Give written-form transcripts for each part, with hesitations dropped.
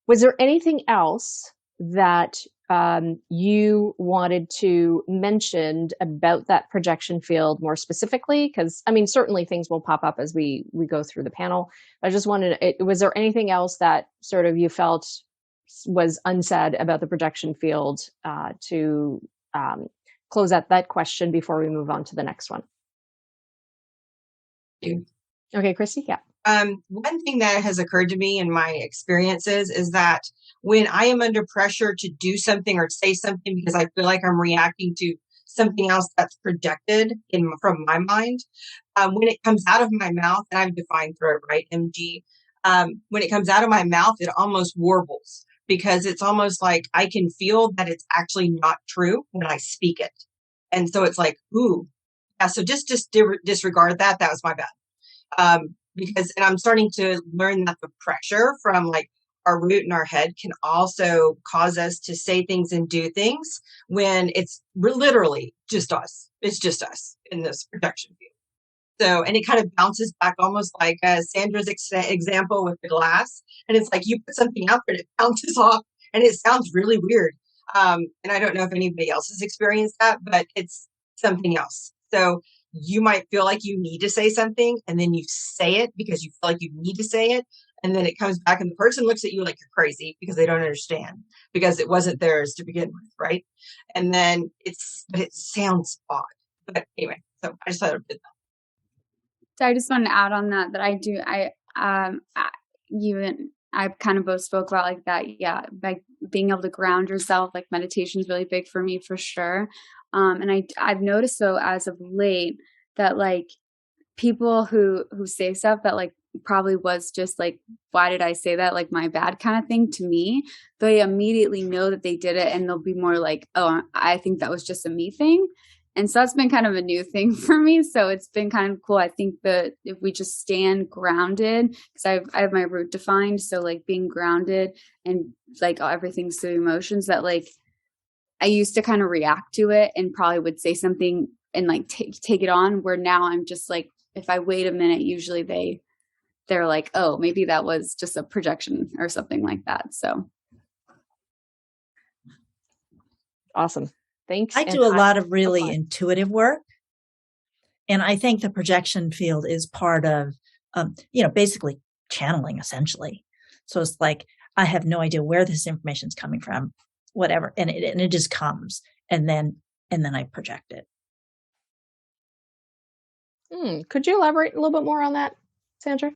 Was there anything else that you wanted to mention about that projection field more specifically? Because I mean, certainly things will pop up as we go through the panel. I just wanted, was there anything else that sort of you felt was unsaid about the projection field to close out that question before we move on to the next one? Okay, Christy, yeah. One thing that has occurred to me in my experiences is that when I am under pressure to do something or say something because I feel like I'm reacting to something else that's projected from my mind, when it comes out of my mouth, and I've defined throat, right, MG, when it comes out of my mouth, it almost warbles because it's almost like I can feel that it's actually not true when I speak it. And so it's like, ooh, yeah, so just disregard that. That was my bad. Because, and I'm starting to learn that the pressure from like our root in our head can also cause us to say things and do things when it's literally just us. It's just us in this projection field. So, and it kind of bounces back almost like Sandra's example with the glass. And it's like you put something out there and it bounces off and it sounds really weird. And I don't know if anybody else has experienced that, but it's something else. So you might feel like you need to say something and then you say it because you feel like you need to say it. And then it comes back and the person looks at you like you're crazy because they don't understand because it wasn't theirs to begin with. Right. And then it sounds odd. But anyway, so I just thought I'd do that. So I just wanted to add on that you and I kind of both spoke about like that. Yeah. Like being able to ground yourself, like meditation is really big for me for sure. And I've noticed though, as of late, that like people who say stuff that like probably was just like, why did I say that? Like my bad kind of thing to me, they immediately know that they did it and they'll be more like, oh, I think that was just a me thing. And so that's been kind of a new thing for me. So it's been kind of cool. I think that if we just stand grounded, because I have my root defined. So like being grounded and like everything's through emotions that like, I used to kind of react to it and probably would say something and like take it on, where now I'm just like, if I wait a minute, usually they're like, oh, maybe that was just a projection or something like that. So. Awesome. Thanks. I do a lot of really intuitive work. And I think the projection field is part of, basically channeling essentially. So it's like, I have no idea where this information is coming from, whatever. And it just comes and then I project it. Could you elaborate a little bit more on that, Sandra?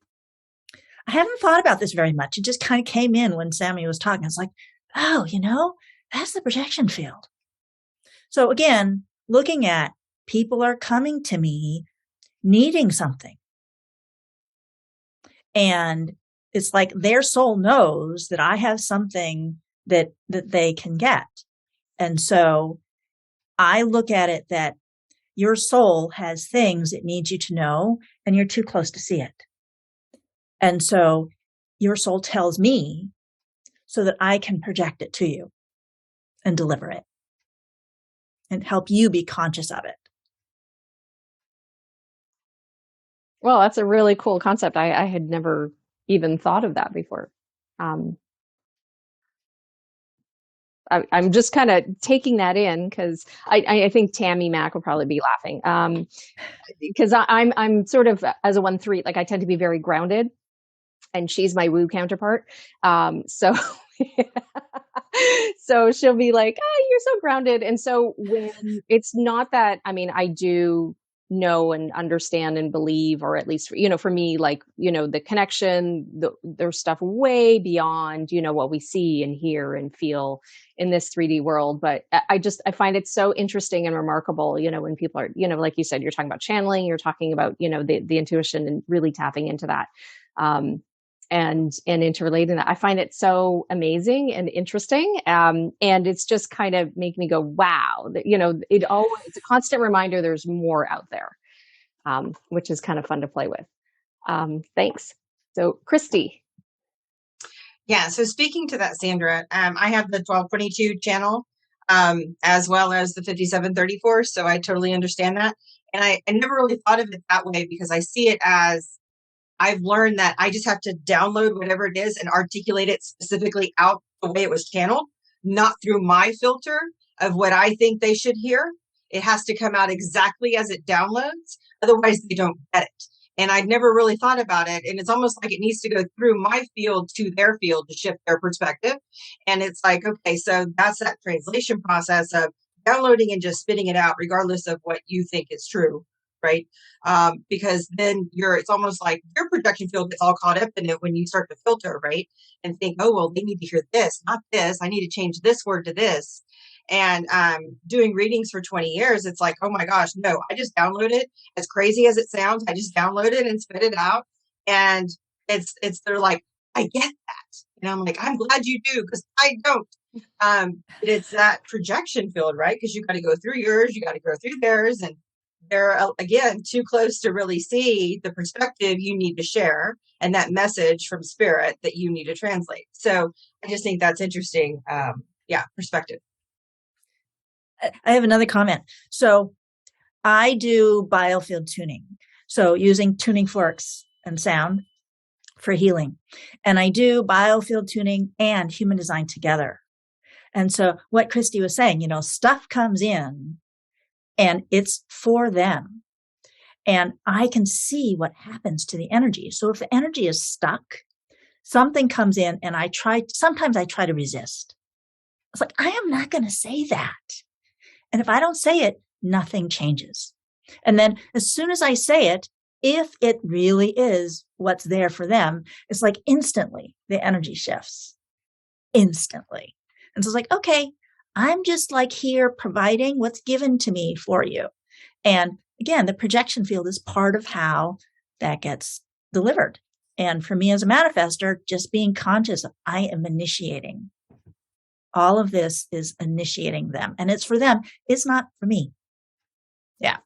I haven't thought about this very much. It just kind of came in when Sammy was talking. It's like, oh, that's the projection field. So again, looking at people are coming to me needing something. And it's like their soul knows that I have something that they can get. And so I look at it that your soul has things it needs you to know, and you're too close to see it. And so your soul tells me so that I can project it to you and deliver it and help you be conscious of it. Well, that's a really cool concept. I had never even thought of that before. I'm just kind of taking that in because I think Tammy Mack will probably be laughing because I'm sort of as a 1-3, like I tend to be very grounded, and she's my woo counterpart. So so she'll be like, "Oh, you're so grounded," and so when it's not that, I mean, I do know and understand and believe, or at least, for me, like, the connection, there's stuff way beyond, what we see and hear and feel in this 3D world. But I find it so interesting and remarkable, when people are, like you said, you're talking about channeling, you're talking about, the intuition and really tapping into that. And interrelating that. I find it so amazing and interesting. And it's just kind of making me go, wow, it's a constant reminder there's more out there, which is kind of fun to play with. Thanks. So Christy. Yeah. So speaking to that, Sandra, I have the 1222 channel, as well as the 5734. So I totally understand that. And I never really thought of it that way because I see it as I've learned that I just have to download whatever it is and articulate it specifically out the way it was channeled, not through my filter of what I think they should hear. It has to come out exactly as it downloads. Otherwise, they don't get it. And I'd never really thought about it. And it's almost like it needs to go through my field to their field to shift their perspective. And it's like, okay, so that's that translation process of downloading and just spitting it out, regardless of what you think is true, right? Because then it's almost like your projection field gets all caught up in it when you start to filter, right? And think, oh, well, they need to hear this, not this. I need to change this word to this. And doing readings for 20 years, it's like, oh my gosh, no, I just download it. As crazy as it sounds, I just download it and spit it out. And they're like, I get that. And I'm like, I'm glad you do, because I don't. It's that projection field, right? Because you got to go through yours, you got to go through theirs, and they're, again, too close to really see the perspective you need to share and that message from spirit that you need to translate. So I just think that's interesting. Perspective. I have another comment. So I do biofield tuning. So using tuning forks and sound for healing. And I do biofield tuning and human design together. And so what Christy was saying, stuff comes in and it's for them. And I can see what happens to the energy. So if the energy is stuck, something comes in and sometimes I try to resist. It's like, I am not going to say that. And if I don't say it, nothing changes. And then as soon as I say it, if it really is what's there for them, it's like instantly the energy shifts. Instantly. And so it's like, okay, I'm just like here providing what's given to me for you. And again, the projection field is part of how that gets delivered. And for me as a manifester, just being conscious of I am initiating. All of this is initiating them. And it's for them. It's not for me. Yeah.